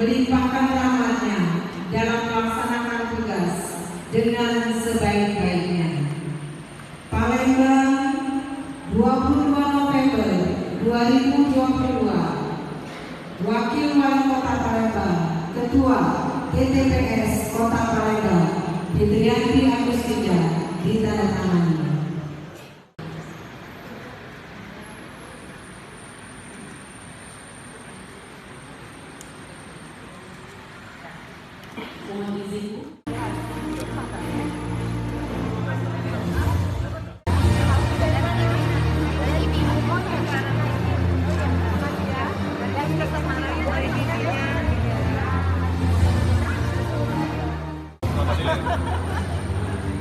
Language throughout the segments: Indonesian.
melimpahkan rahmat-Nya dalam melaksanakan tugas dengan sebaik-baiknya. Palembang, 22 November 2022. Wakil Wali Kota Palembang, Ketua DTPS Kota Palembang, Fitriyanti Agustina, ditandatangani. Mohon izin, Bu.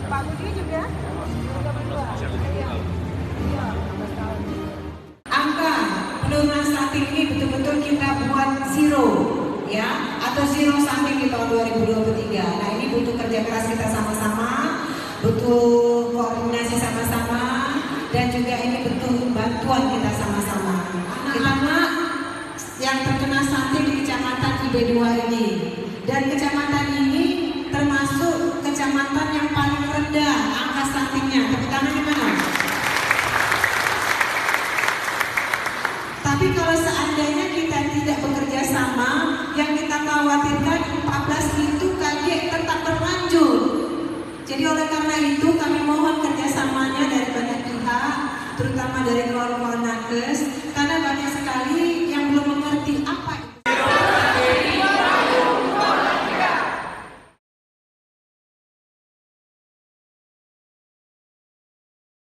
Pak Budi juga. Angka penurunan stunting ini betul-betul kita buat zero, ya, atau zero stunting di tahun 2023. Nah, ini butuh kerja keras kita sama-sama, butuh koordinasi sama-sama, dan juga ini butuh bantuan kita sama-sama. Anak-anak yang terkena stunting di Kecamatan IB2 ini, dan kecamatan ini termasuk kecamatan yang paling rendah angka stuntingnya. Tepuk tangan di mana? Tapi kalau seandainya kita tidak bekerja sama, yang kita khawatirkan 14 itu